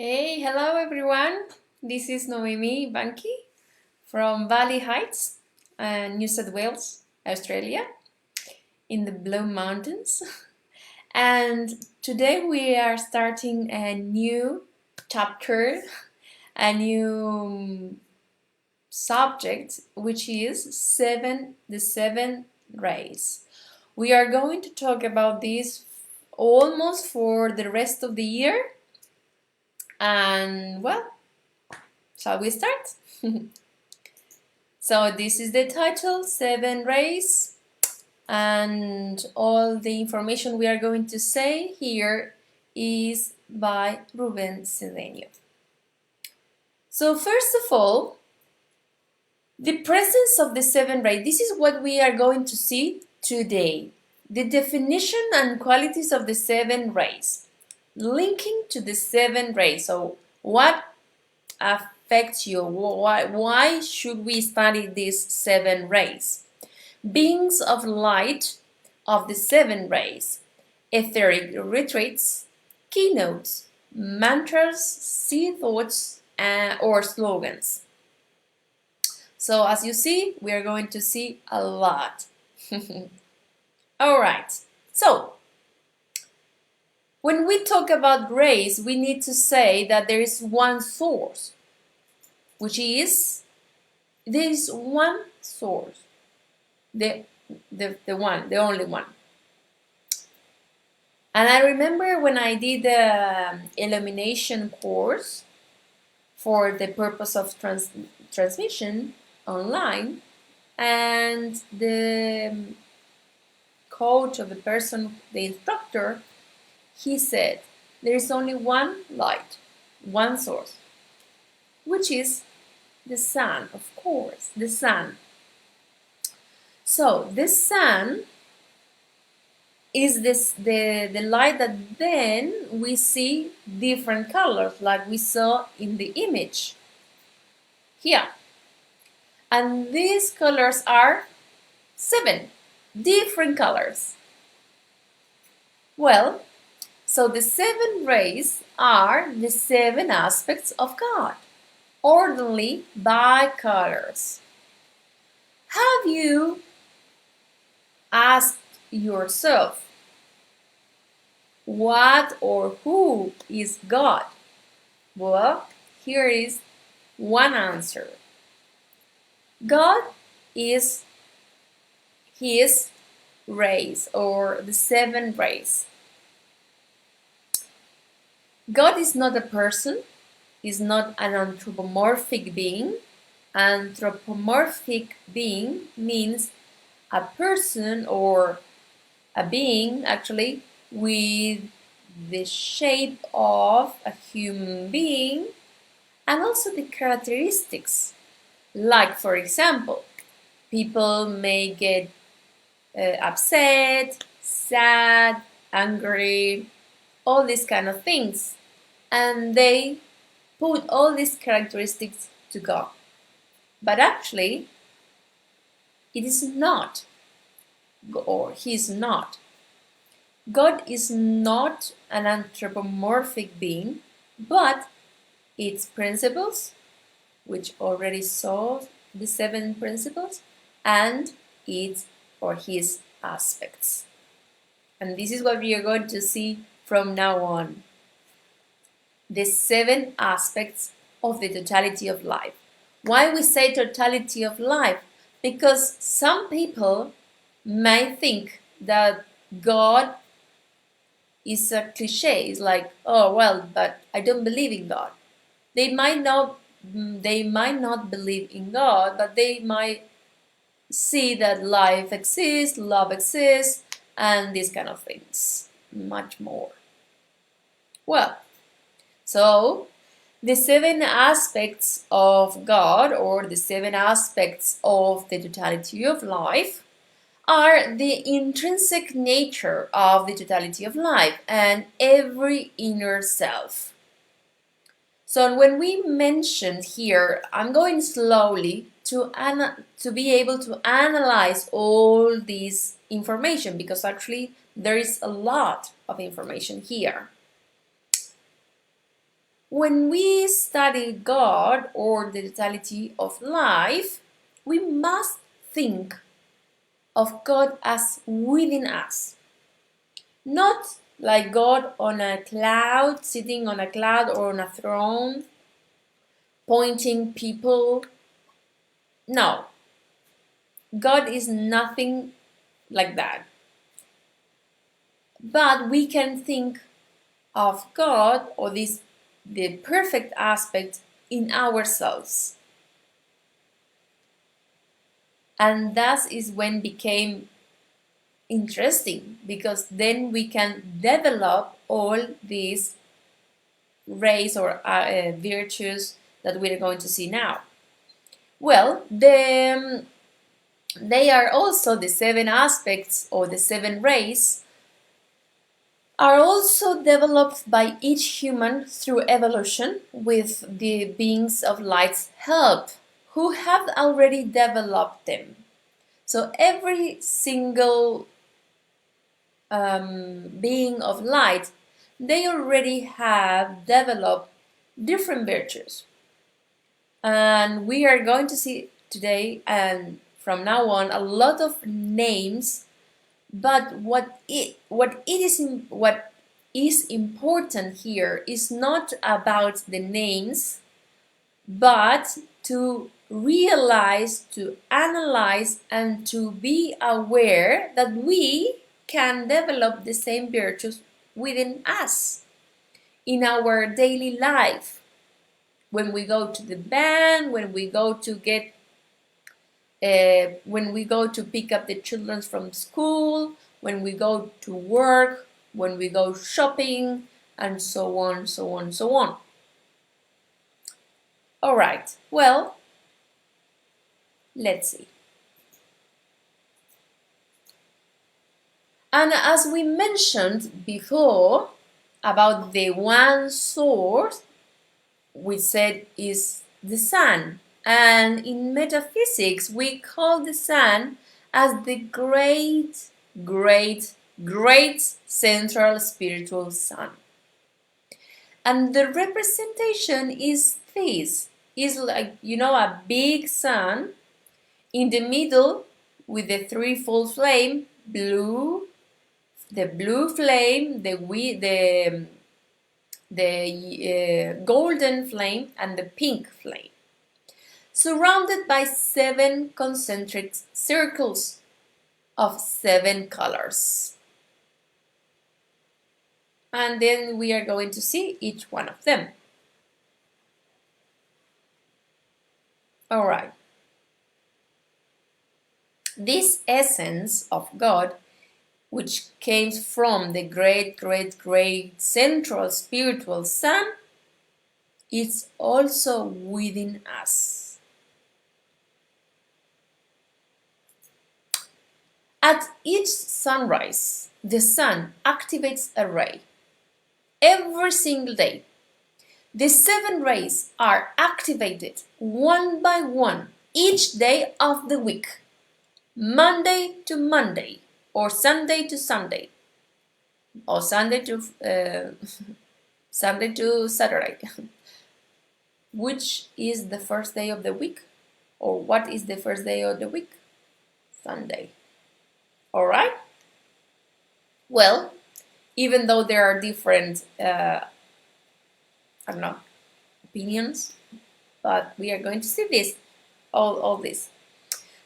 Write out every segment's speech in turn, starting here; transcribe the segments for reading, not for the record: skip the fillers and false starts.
Hey, hello everyone. This is Noemi Banchi from Valley Heights, New South Wales, Australia, in the Blue Mountains. And today we are starting a new chapter, a new subject, which is the seven rays. We are going to talk about this almost for the rest of the year. And well, shall we start? So this is the title, Seven Rays, and all the information we are going to say here is by Ruben Cedeño. So first of all, the presence of the seven rays, this is what we are going to see today. The definition and qualities of the seven rays, linking to the seven rays. So what affects you? Why should we study these seven rays? Beings of light of the seven rays, etheric retreats, keynotes, mantras, seed thoughts, or slogans. So as you see, we are going to see a lot. All right. So when we talk about rays, we need to say that there is one source, which is there is one source, the only one. And I remember when I did the illumination course for the purpose of transmission online, and the coach of the person, the instructor, he said there is only one light, one source, which is the sun, of course, the sun. So the sun is the light that then we see different colors like we saw in the image here. And these colors are 7 different colors. Well, so the 7 rays are the 7 aspects of God, orderly by colors. Have you asked yourself, what or who is God? Well, here is one answer. God is His rays, or the 7 rays. God is not a person, is not an anthropomorphic being. Anthropomorphic being means a person or a being actually with the shape of a human being and also the characteristics. Like, for example, people may get upset, sad, angry, all these kind of things, and they put all these characteristics to God. But actually, it is not, or He is not. God is not an anthropomorphic being, but its principles, which already saw the 7 principles, and its or His aspects. And this is what we are going to see from now on. The 7 aspects of the totality of life. Why we say totality of life? Because some people may think that God is a cliche. It's like, oh well, but I don't believe in God. They might not believe in God, but they might see that life exists, love exists, and these kind of things, much more. Well, so the 7 aspects of God, or the 7 aspects of the totality of life, are the intrinsic nature of the totality of life and every inner self. So when we mentioned here, I'm going slowly to be able to analyze all this information, because actually there is a lot of information here. When we study God or the totality of life, we must think of God as within us, not like God on a cloud, sitting on a cloud or on a throne, pointing people. No, God is nothing like that. But we can think of God or the perfect aspect in ourselves. And that is when became interesting, because then we can develop all these rays or virtues that we're going to see now. Well, they are also the 7 aspects or the 7 rays are also developed by each human through evolution with the beings of light's help who have already developed them. So every single being of light, they already have developed different virtues. And we are going to see today and from now on a lot of names, but what is important here is not about the names, but to realize, to analyze, and to be aware that we can develop the same virtues within us in our daily life. When we go to the bank, when we go to pick up the children from school, when we go to work, when we go shopping, and so on, so on, so on. All right, well, let's see. And as we mentioned before about the one source, we said is the sun. And in metaphysics, we call the sun as the great, great, great central spiritual sun. And the representation is this, is like, a big sun in the middle with the threefold flame, blue, the blue flame, the golden flame, and the pink flame, surrounded by 7 concentric circles of 7 colors. And then we are going to see each one of them. All right. This essence of God, which came from the great, great, great central spiritual sun, is also within us. At each sunrise, the sun activates a ray. Every single day, the 7 rays are activated one by one each day of the week, Monday to Monday, or Sunday to Sunday, or Sunday to Saturday. Which is the first day of the week? Or what is the first day of the week? Sunday. All right? Well, even though there are different, opinions, but we are going to see this, all this.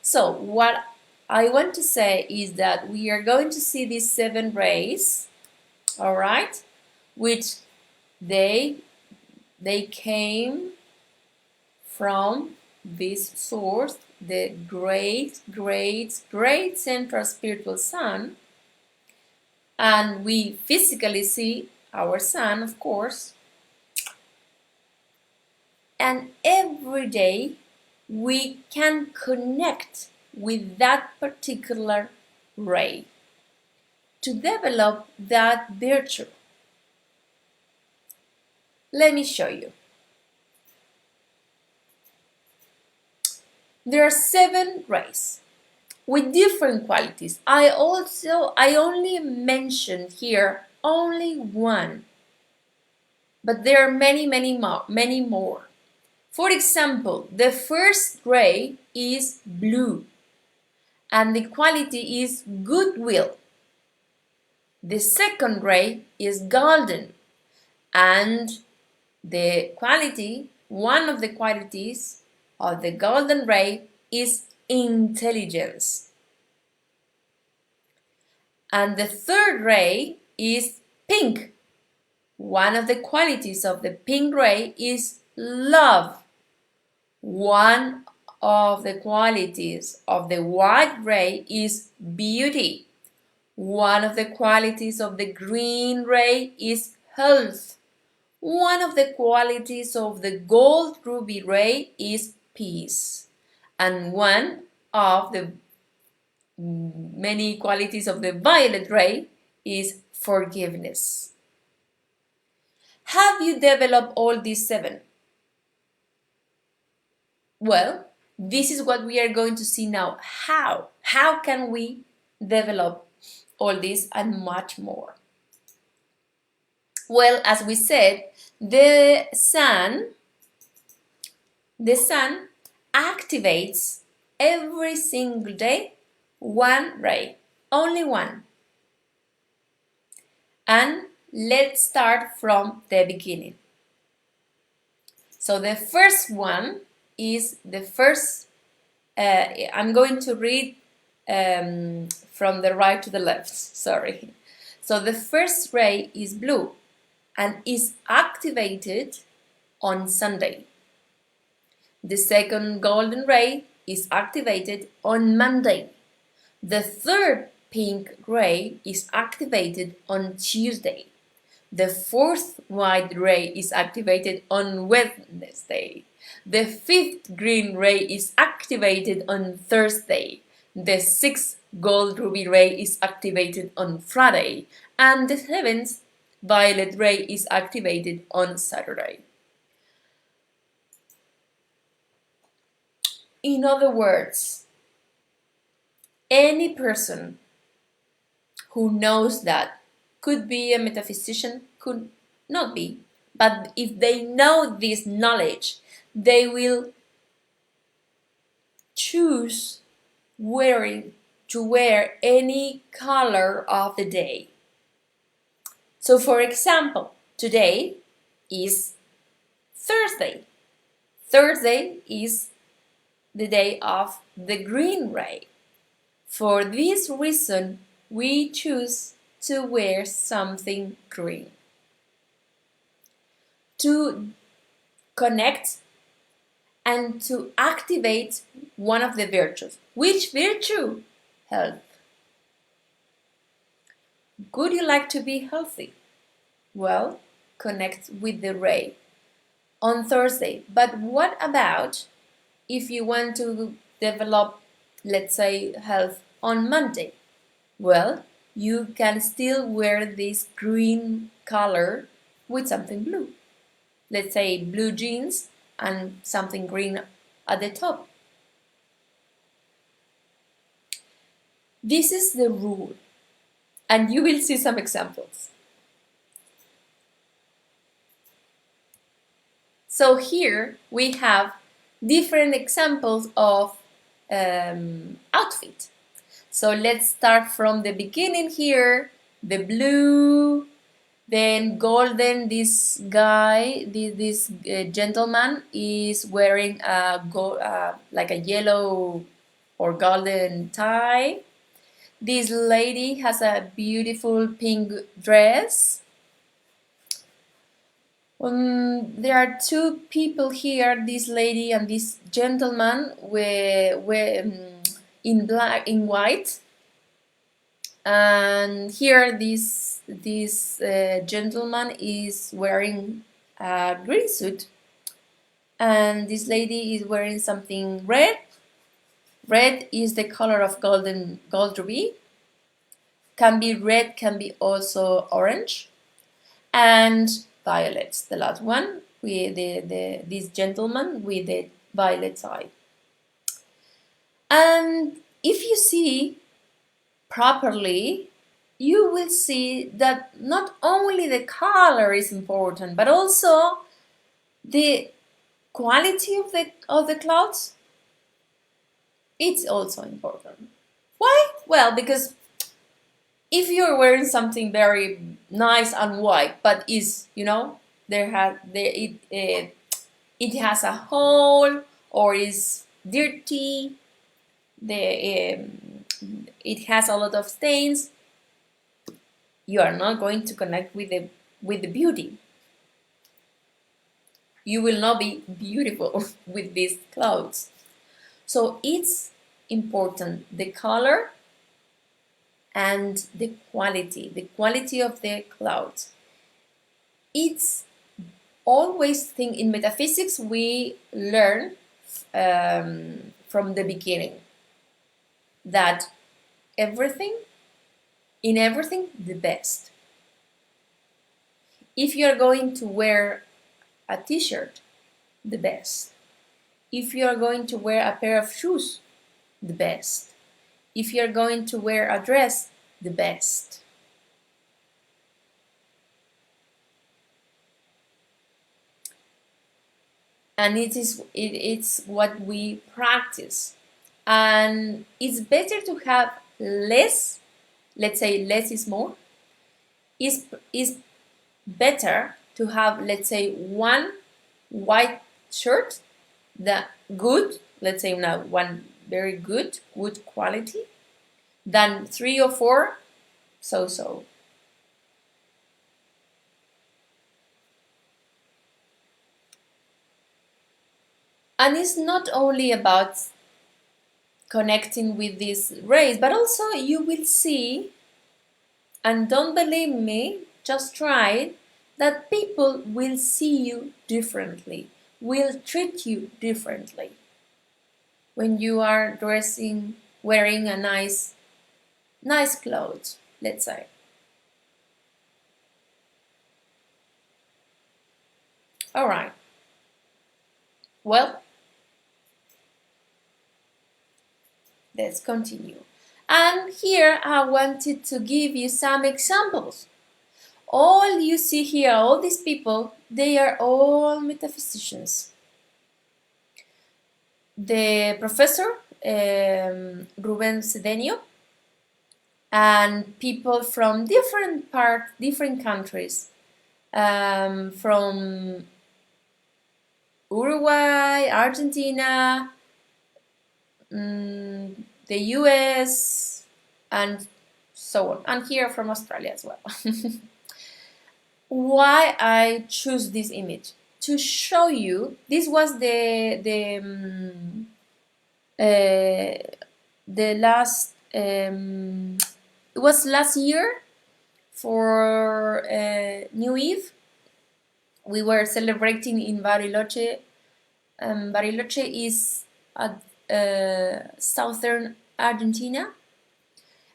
So what I want to say is that we are going to see these 7 rays, all right, which they came from this source, the great, great, great central spiritual sun, and we physically see our sun, of course, and every day we can connect with that particular ray to develop that virtue. Let me show you. There are 7 rays with different qualities. I only mentioned here only one, but there are many more. For example, the first ray is blue, and the quality is goodwill. The second ray is golden, and one of the qualities of the golden ray is intelligence. And the third ray is pink. One of the qualities of the pink ray is love. One of the qualities of the white ray is beauty. One of the qualities of the green ray is health. One of the qualities of the gold ruby ray is peace. And one of the many qualities of the violet ray is forgiveness. Have you developed all these 7? Well, this is what we are going to see now. How? How can we develop all this and much more? Well, as we said, the sun activates every single day one ray, only one. And let's start from the beginning. So the first one is the first, I'm going to read from the right to the left, sorry. So the first ray is blue and is activated on Sunday. The second golden ray is activated on Monday. The third pink ray is activated on Tuesday. The fourth white ray is activated on Wednesday. The fifth green ray is activated on Thursday. The sixth gold ruby ray is activated on Friday. And the seventh violet ray is activated on Saturday. In other words, any person who knows that could be a metaphysician, could not be, but if they know this knowledge, they will choose to wear any color of the day. So for example, today is Thursday. Thursday is the day of the green ray. For this reason, we choose to wear something green. To connect and to activate one of the virtues. Which virtue? Health. Would you like to be healthy? Well, connect with the ray on Thursday. But what about if you want to develop, let's say, health on Monday? Well, you can still wear this green color with something blue. Let's say blue jeans and something green at the top. This is the rule, and you will see some examples. So here we have different examples of outfit. So let's start from the beginning here. The blue, then golden. This guy, this gentleman is wearing like a yellow or golden tie. This lady has a beautiful pink dress. There are two people here, this lady and this gentleman, in white, and here this gentleman is wearing a green suit, and this lady is wearing something red. Red is the color of gold ruby. Can be red, can be also orange, and violets. The last one with this gentleman with the violet tie. And if you see properly, you will see that not only the color is important, but also the quality of the clouds. It's also important. Why? Well, because if you're wearing something very nice and white, but is it has a hole or is dirty, it has a lot of stains, you are not going to connect with the beauty. You will not be beautiful with these clouds. So it's important, the color and the quality of the clouds. It's always thing in metaphysics we learn from the beginning that in everything the best. If you're going to wear a t-shirt, the best. If you're going to wear a pair of shoes, the best. If you're going to wear a dress, the best. And it's what we practice. And it's better to have less, let's say less is more. Is better to have, let's say, one white shirt, the good, let's say now one very good quality, than 3 or 4 so. And it's not only about connecting with this race, but also you will see, and don't believe me, just try it, that people will see you differently, will treat you differently when you are wearing a nice clothes, let's say. All right. Well, let's continue. And here I wanted to give you some examples. All you see here, all these people, they are all metaphysicians. The professor, Ruben Cedeño, and people from different countries, from Uruguay, Argentina, the US, and so on, and here from Australia as well. Why I choose this image? To show you, this was the last, it was last year for New Eve. We were celebrating in Bariloche. Bariloche is at southern Argentina,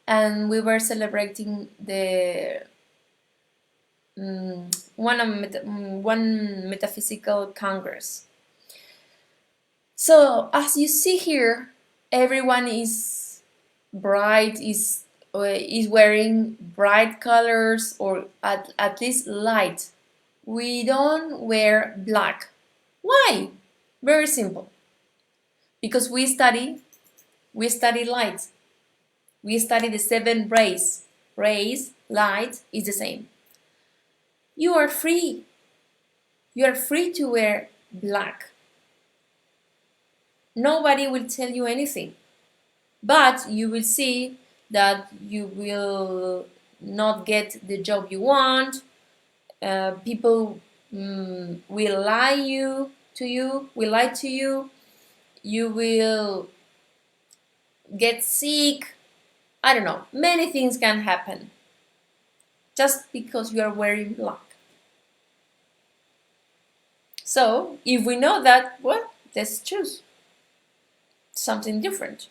and we were celebrating the one metaphysical congress. So as you see here, everyone is bright, is wearing bright colors, or at least light. We don't wear black. Why? Very simple. Because we study light. We study the 7 rays. Rays, light is the same. You are free. You are free to wear black. Nobody will tell you anything. But you will see that you will not get the job you want. People will lie to you. You will get sick. I don't know. Many things can happen just because you are wearing black. So if we know that, well, let's choose something different.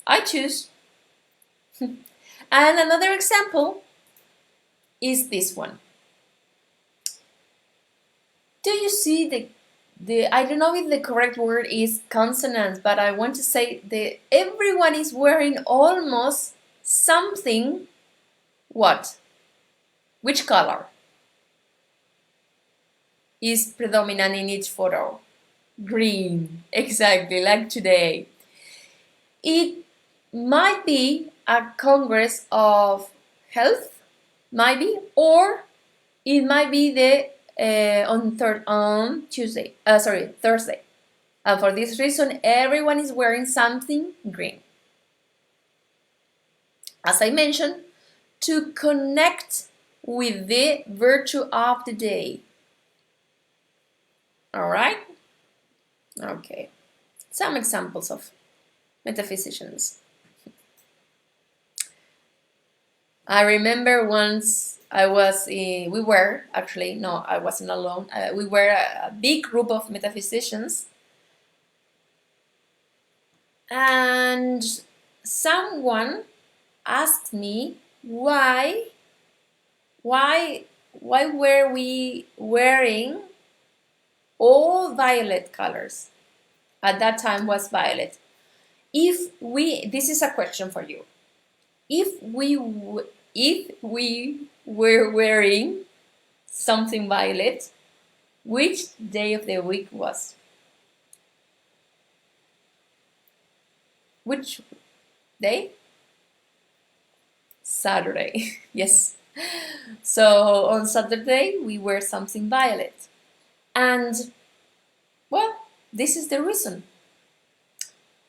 I choose. And another example is this one. Do you see the I don't know if the correct word is consonants, but I want to say everyone is wearing almost something what? Which color is predominant in each photo? Green, exactly, like today. It might be a Congress of Health, might be, or it might be the on Thursday. And for this reason, everyone is wearing something green. As I mentioned, to connect with the virtue of the day. All right? Okay. Some examples of metaphysicians. I remember once I wasn't alone. We were a big group of metaphysicians, and someone asked me why were we wearing all violet colors? At that time was violet. This is a question for you. If we were wearing something violet, which day of the week was? Which day? Saturday. Yes. So on Saturday we wear something violet. And well, this is the reason.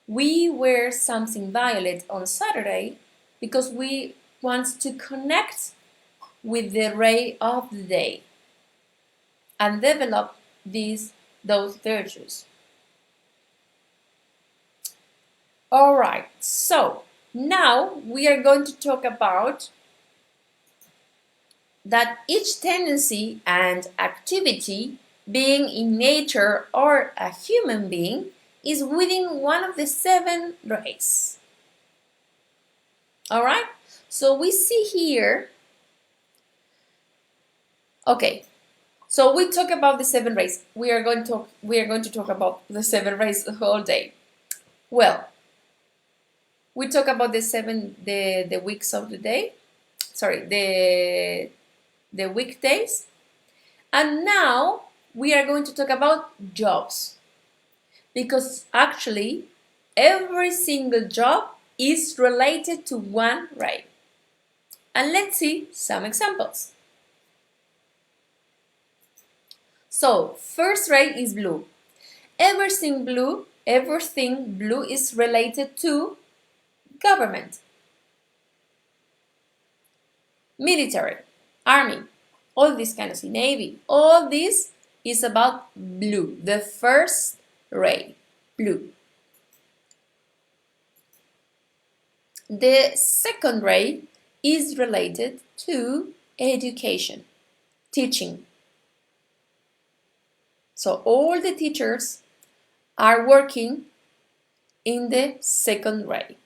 We wear something violet on Saturday because we want to connect with the ray of the day and develop those virtues. All right, so now we are going to talk about that each tendency and activity, being in nature or a human being, is within one of the 7 rays. All right, so we see here. Okay, so we talk about the 7 rays. We are going to talk about the 7 rays the whole day. Well, we talk about the weeks of the day. Sorry, the weekdays. And now we are going to talk about jobs. Because actually, every single job is related to one ray. And let's see some examples. So, first ray is blue. Everything blue is related to government, military, army, all this kind of thing, navy. All this is about blue, the first ray, blue. The second ray is related to education, teaching. So all the teachers are working in the second ray.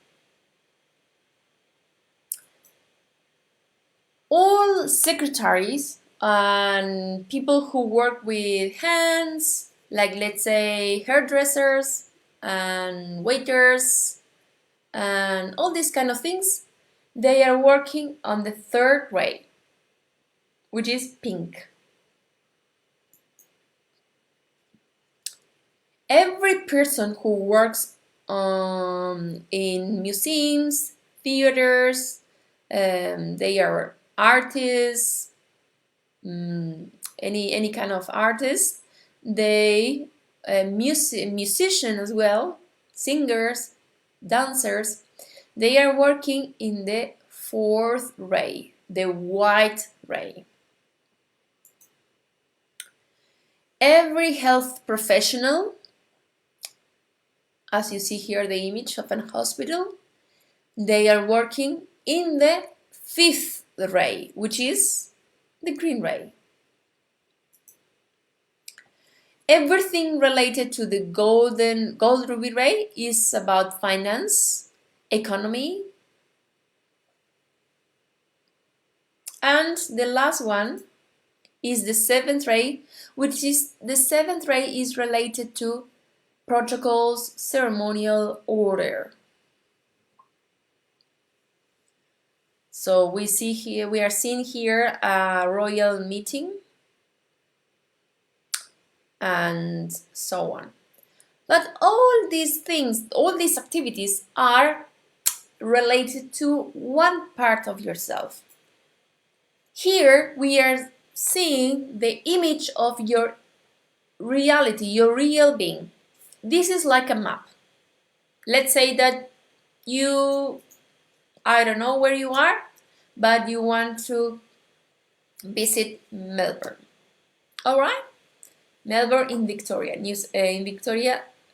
All secretaries and people who work with hands, like let's say hairdressers and waiters and all these kind of things, they are working on the third ray, which is pink. Every person who works in museums, theaters, they are artists, any kind of artist, they musicians as well, singers, dancers, they are working in the fourth ray, the white ray. Every health professional, as you see here the image of an hospital, they are working in the fifth ray, which is the green ray. Everything related to the gold ruby ray is about finance, economy, and the last one is the seventh ray, which is the seventh ray is related to protocols, ceremonial order. So we are seeing here a royal meeting and so on. But all these things, all these activities are related to one part of yourself. Here we are seeing the image of your reality, your real being. This is like a map. Let's say that I don't know where you are, but you want to visit Melbourne. All right? Melbourne in Victoria,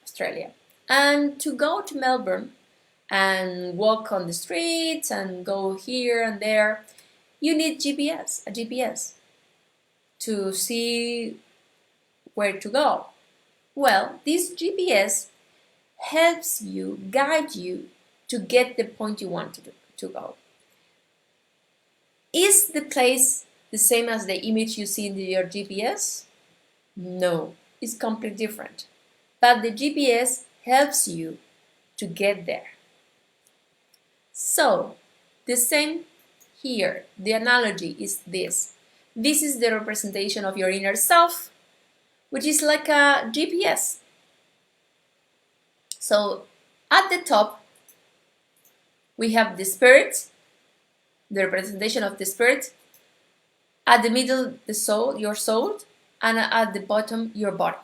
Australia. And to go to Melbourne and walk on the streets and go here and there, you need a GPS to see where to go. Well, this GPS helps you, guide you to get the point you want to go. Is the place the same as the image you see in your GPS? No, it's completely different. But the GPS helps you to get there. So, the same here. The analogy is this. This is the representation of your inner self, which is like a GPS. So, at the top, we have the spirit, the representation of the spirit. At the middle, the soul, your soul, and at the bottom, your body.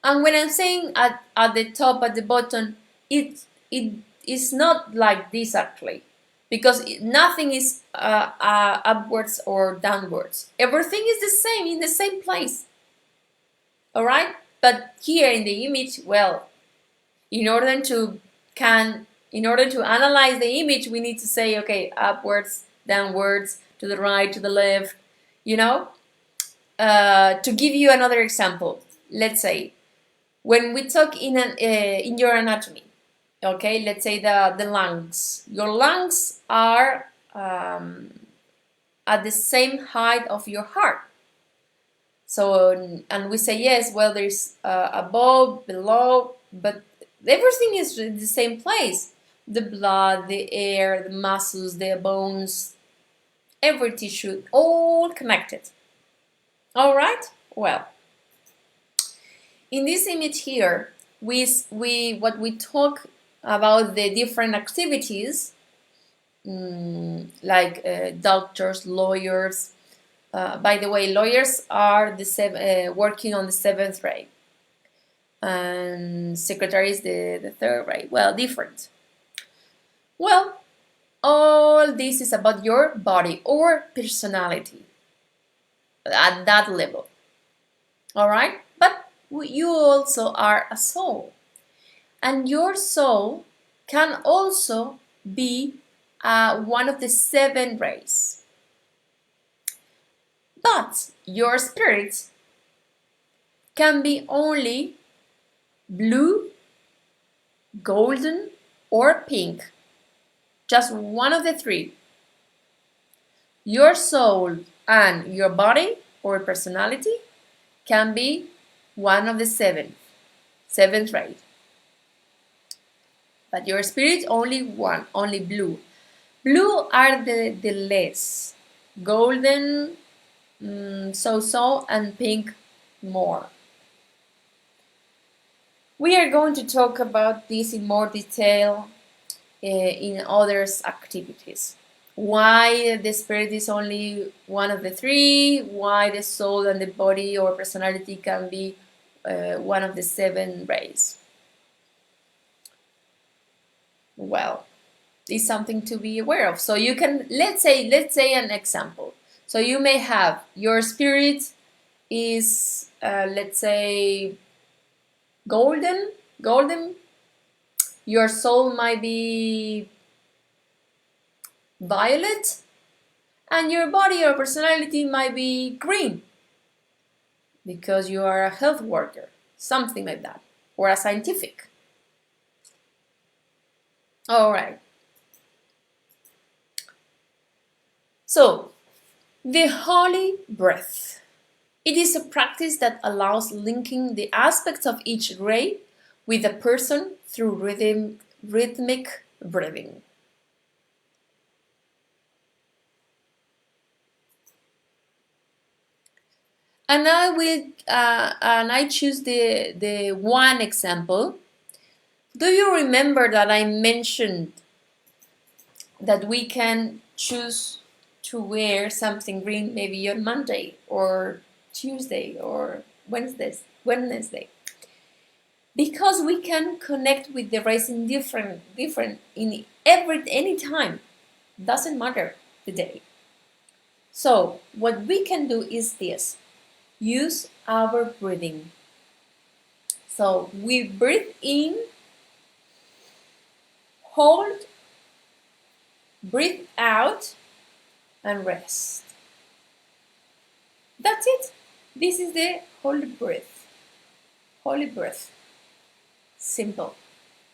And when I'm saying at the top, at the bottom, it is not like this actually, because nothing is upwards or downwards. Everything is the same, in the same place. All right? But here in the image, well, in order to analyze the image, we need to say, okay, upwards, downwards, to the right, to the left, to give you another example, let's say, when we talk in your anatomy, okay, let's say the lungs. Your lungs are at the same height of your heart. So, and we say, yes, well, there's above, below, but everything is in the same place. The blood, the air, the muscles, the bones, every tissue, all connected. All right? Well, in this image here, what we talk about the different activities, like doctors, lawyers. By the way, lawyers are working on the 7th grade, and secretaries the 3rd grade. Well, different. Well, all this is about your body or personality at that level. All right? But you also are a soul. And your soul can also be one of the 7 rays. But your spirit can be only blue, golden, or pink. Just one of the 3. Your soul and your body or personality can be one of the 7th ray. But your spirit only one, only blue. Blue are the less. Golden, so-so, and pink more. We are going to talk about this in more detail in others activities. Why the spirit is only one of the 3, why the soul and the body or personality can be one of the 7 rays. Well, it's something to be aware of. So you can, let's say an example. So you may have your spirit is, let's say, golden. Your soul might be violet, and your body or personality might be green, because you are a health worker, something like that, or a scientific. All right. So, the holy breath. It is a practice that allows linking the aspects of each ray with a person through rhythmic breathing. And I choose the one example. Do you remember that I mentioned that we can choose to wear something green maybe on Monday or Tuesday or Wednesday? Because we can connect with the race in different in any time. Doesn't matter the day. So what we can do is this: use our breathing. So we breathe in, hold, breathe out, and rest. That's it. This is the holy breath. Holy breath. Simple.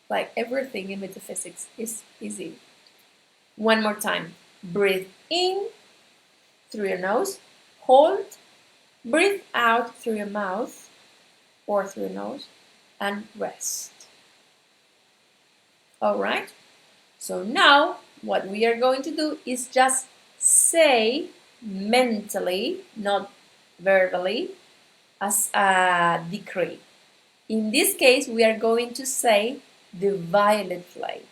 Like everything in metaphysics is easy. One more time. Breathe in through your nose, hold, breathe out through your mouth or through your nose, and rest. All right? So now what we are going to do is just say mentally, not verbally, as a decree. In this case, we are going to say the violet flame.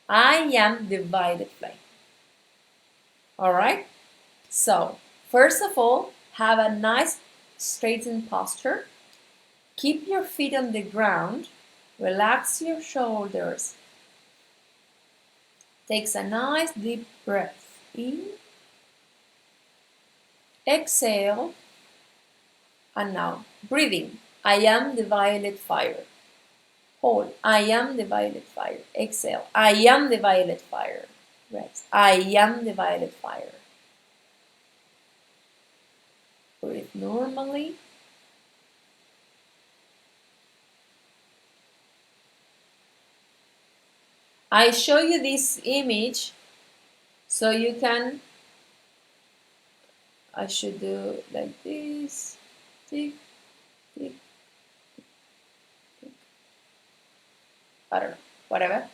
I am the violet flame. All right? So, first of all, have a nice straightened posture. Keep your feet on the ground. Relax your shoulders. Take a nice deep breath in. Exhale. And now, breathing. I am the violet fire. Hold. I am the violet fire. Exhale. I am the violet fire. Rest. I am the violet fire. Breathe normally. I show you this image so you can, I should do like this. Tick, tick, tick. I don't know, whatever.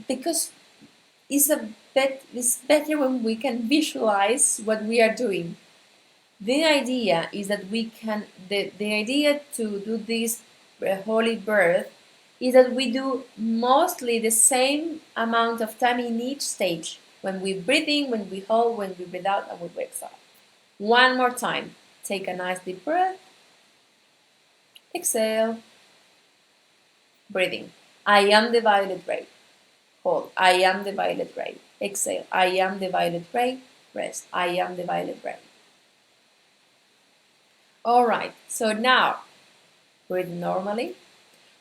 Because it's better when we can visualize what we are doing. The idea is that we can, the idea to do this holy birth is that we do mostly the same amount of time in each stage. When we breathe in, when we hold, when we breathe out, and we exhale. One more time. Take a nice deep breath. Exhale. Breathing. I am the violet ray. Hold. I am the violet ray. Exhale. I am the violet ray. Rest. I am the violet ray. Alright, so now breathe normally.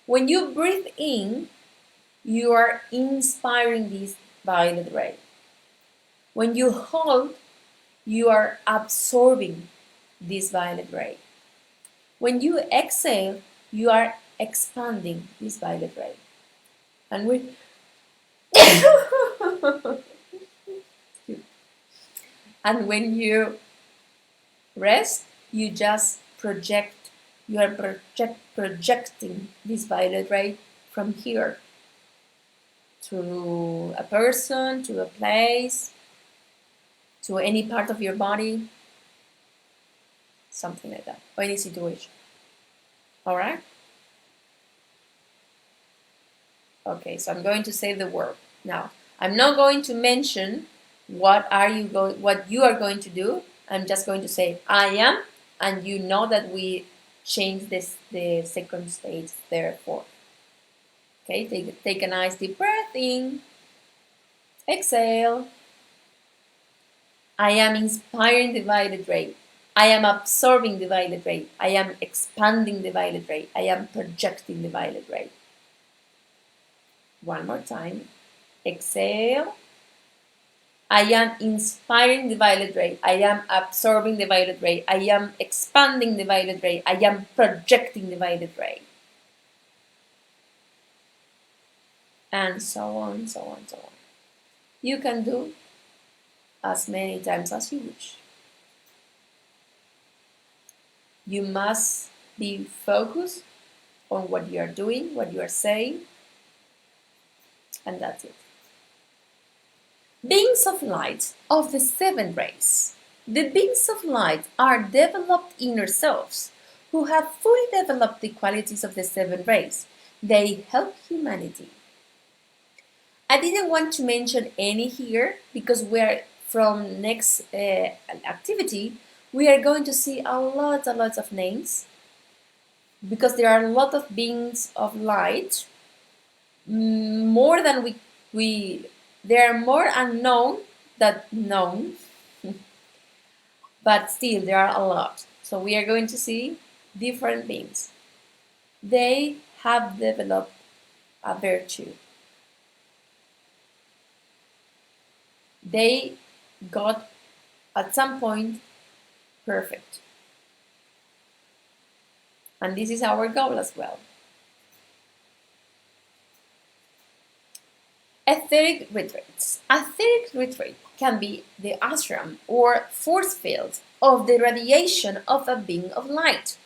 When you breathe in, you are inspiring this violet ray. When you hold, you are absorbing this violet ray. When you exhale, you are expanding this violet ray. And and when you rest, you just project, you are projecting this violet ray from here to a person, to a place, to any part of your body, something like that, or any situation. All right? Okay, so I'm going to say the word. Now, I'm not going to mention what you are going to do. I'm just going to say I am, and you know that we change the second stage therefore. Okay, take a nice deep breath in. Exhale. I am inspiring the violet ray. I am absorbing the violet ray. I am expanding the violet ray. I am projecting the violet ray. One more time. Exhale. I am inspiring the violet ray. I am absorbing the violet ray. I am expanding the violet ray. I am projecting the violet ray. And so on, so on, so on. You can do as many times as you wish. You must be focused on what you are doing, what you are saying, and that's it. Beings of light of the seven rays. The beings of light are developed inner selves who have fully developed the qualities of the seven rays. They help humanity. I didn't want to mention any here because we're from next activity we are going to see a lot of names because there are a lot of beings of light, more than we they are more unknown than known, but still there are a lot. So we are going to see different beings. They have developed a virtue. They got at some point perfect. And this is our goal as well. Etheric retreats. Etheric retreat can be the ashram or force field of the radiation of a being of light,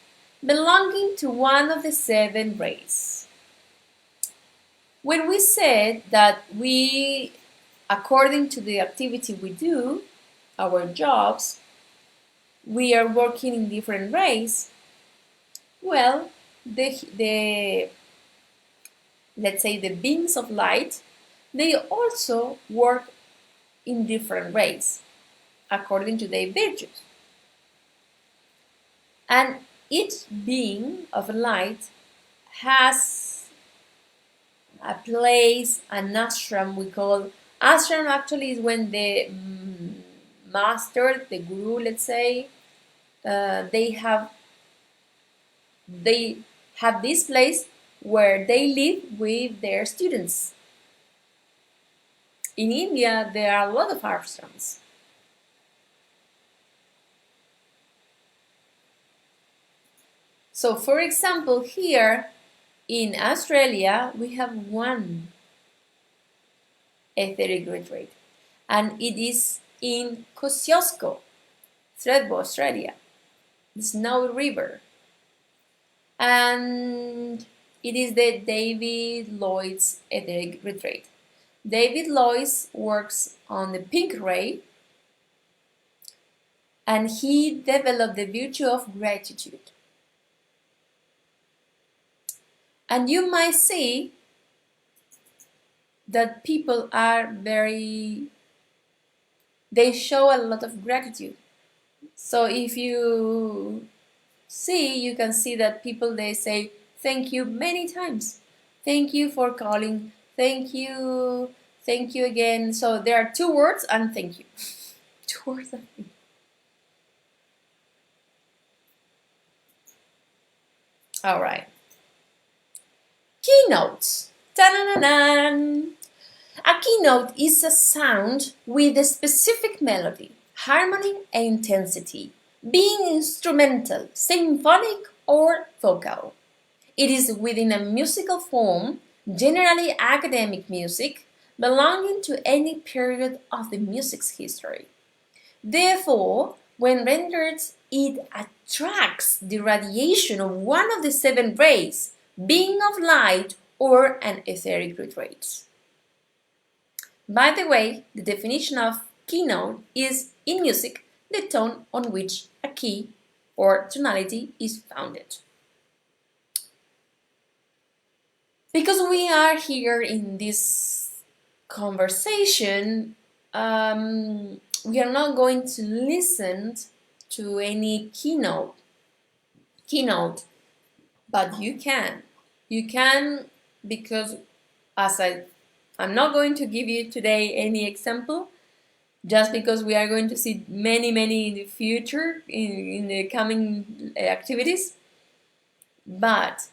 belonging to one of the seven rays. When we said that we, according to the activity we do, our jobs, we are working in different rays, well, let's say the beings of light, they also work in different ways according to their virtues. And each being of light has a place, an ashram we call. Ashram actually is when the master, the guru, let's say, they have this place where they live with their students. In India, there are a lot of ashrams. So, for example, here in Australia, we have one etheric retreat, and it is in Kosciuszko, Thredbo, Australia, the Snowy River. And it is the David Lloyd's etheric retreat. David Lloyd works on the pink ray, and he developed the virtue of gratitude. And you might see that people are they show a lot of gratitude. So if you see, you can see that people, they say thank you many times. Thank you for calling. Thank you again. So there are 2 words and thank you. 2 words and thank you. All right. Keynotes. Ta-na-na-nan. A keynote is a sound with a specific melody, harmony, and intensity, being instrumental, symphonic, or vocal. It is within a musical form, generally academic music, belonging to any period of the music's history. Therefore, when rendered, it attracts the radiation of one of the 7 rays, being of light or an etheric retreat. By the way, the definition of keynote is, in music, the tone on which a key or tonality is founded. Because we are here in this conversation, we are not going to listen to any keynote, but you can. You can, because I'm not going to give you today any example, just because we are going to see many in the future, in the coming activities. But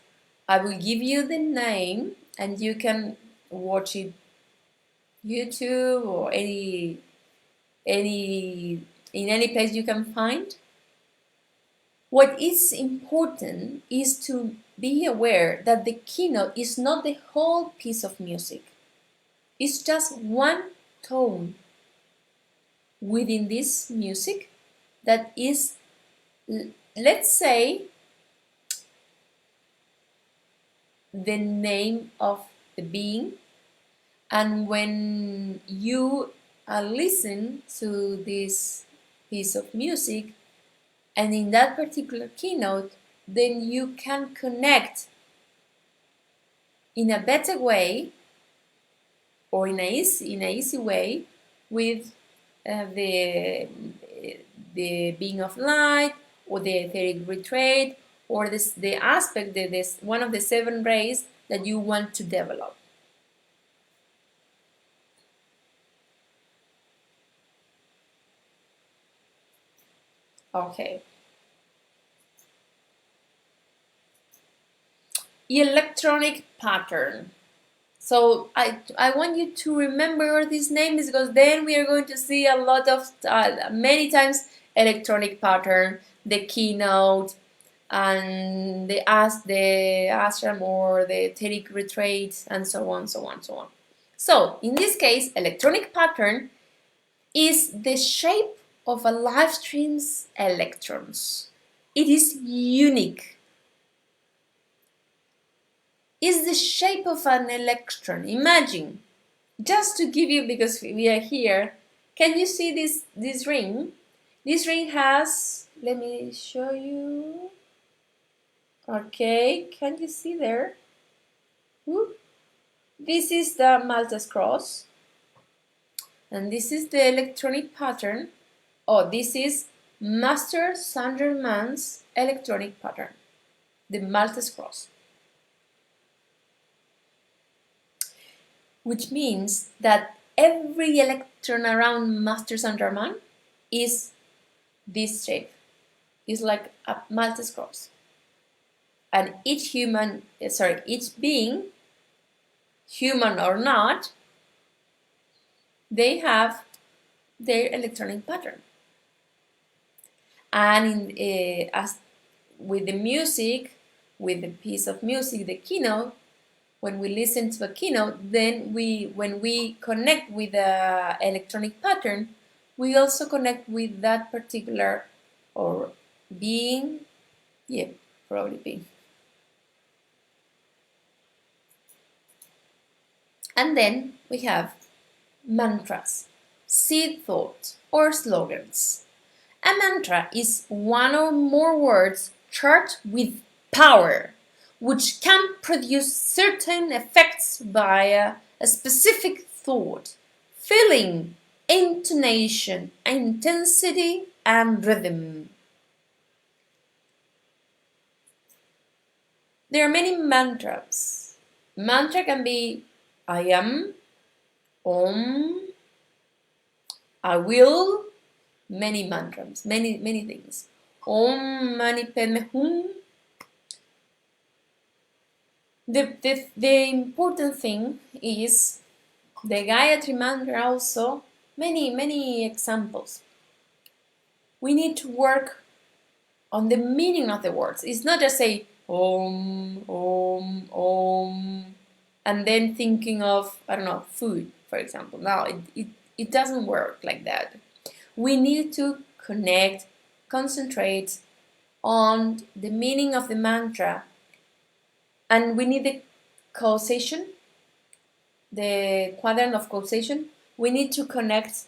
I will give you the name and you can watch it YouTube or in any place you can find. What is important is to be aware that the keynote is not the whole piece of music. It's just one tone within this music that is, let's say, the name of the being. And when you listen to this piece of music, and in that particular keynote, then you can connect in a better way or in a easy way with the being of light or the etheric retreat or the aspect, this one of the 7 rays that you want to develop. Okay. Electronic pattern. So I want you to remember these names because then we are going to see a lot of many times electronic pattern, the keynote, and the ashram or the etheric retreat, and so on, so on, so on. So in this case, electronic pattern is the shape of a live stream's electrons. It is unique. Is the shape of an electron. Imagine, just to give you, because we are here, can you see this ring? This ring has, let me show you. Okay, can you see there? Whoop. This is the Maltese cross, and this is the electronic pattern. Oh, this is Master Saint Germain's electronic pattern, the Maltese cross. Which means that every electron around Master Saint Germain is this shape. It's like a Maltese cross. And each being, human or not, they have their electronic pattern. And as with the music, with the piece of music, the keynote, when we listen to a keynote, then when we connect with the electronic pattern, we also connect with that particular or being, yeah, probably being. And then we have mantras, seed thoughts, or slogans. A mantra is one or more words charged with power, which can produce certain effects via a specific thought, feeling, intonation, intensity, and rhythm. There are many mantras. Mantra can be I am, Om, I will, many mantras, many things. Om Mani Padme Hum. The important thing is the Gayatri mantra also, many examples. We need to work on the meaning of the words. It's not just say Om, Om, Om, and then thinking of, I don't know, food, for example. No, it doesn't work like that. We need to connect, concentrate on the meaning of the mantra, and we need the causation, the quadrant of causation. We need to connect,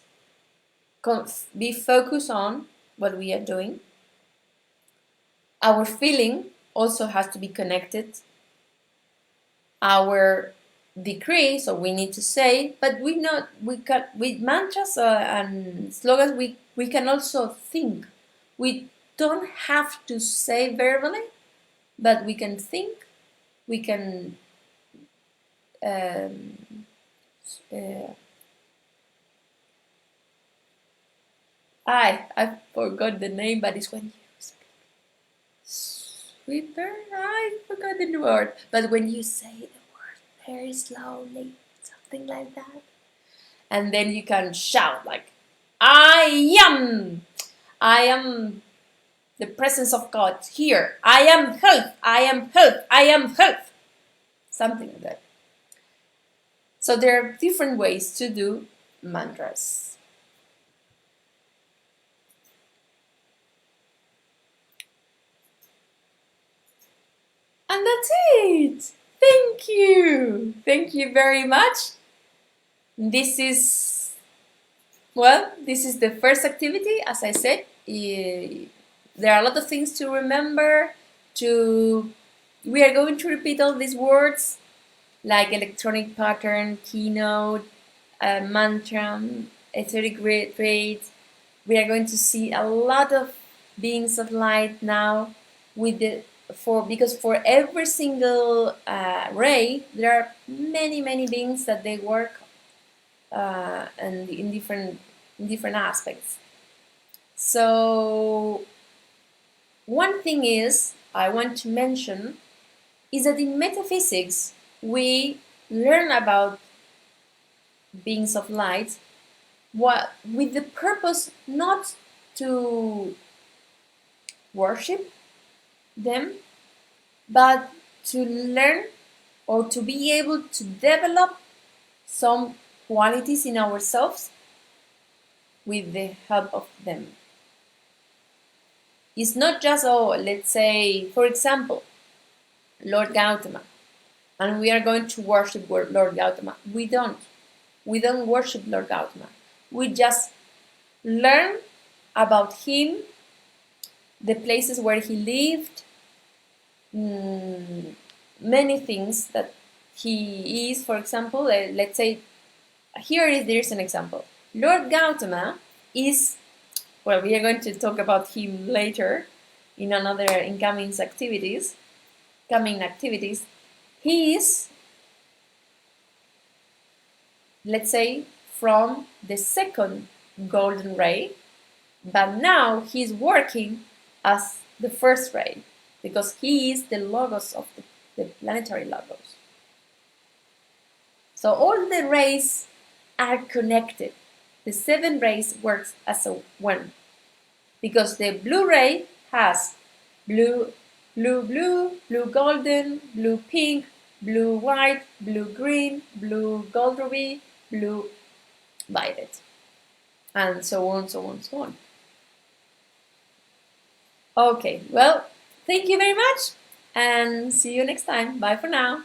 be focused on what we are doing. Our feeling also has to be connected. Our decree, so we need to say, but with mantras and slogans, we can also think. We don't have to say verbally, but we can think. We can I forgot the name, but it's when you sweeper. I forgot the word, but when you say the word very slowly, something like that, and then you can shout like, I am the presence of God here. I am health. I am health. I am health. Something like that. So there are different ways to do mantras. And that's it. Thank you. Thank you very much. This is Well, this is the first activity. As I said, there are a lot of things to remember. We are going to repeat all these words like electronic pattern, keynote, mantra, etheric rate. We are going to see a lot of beings of light now with the because for every single ray there are many beings that they work and in different aspects. So one thing is I want to mention is that in metaphysics we learn about beings of light with the purpose not to worship them, but to learn or to be able to develop some qualities in ourselves with the help of them. It's not just, let's say, for example, Lord Gautama, and we are going to worship Lord Gautama. We don't. We don't worship Lord Gautama. We just learn about him, the places where he lived, many things that he is. For example, let's say, there's an example. Lord Gautama is, well, we are going to talk about him later in another incoming activities. He is, let's say, from the second golden ray, but now he's working as the first ray because he is the logos of the planetary logos. So all the rays are connected. The 7 rays works as a one because the blue ray has blue golden, blue pink, blue white, blue green, blue gold ruby, blue violet, and so on. Okay, well, thank you very much and see you next time. Bye for now.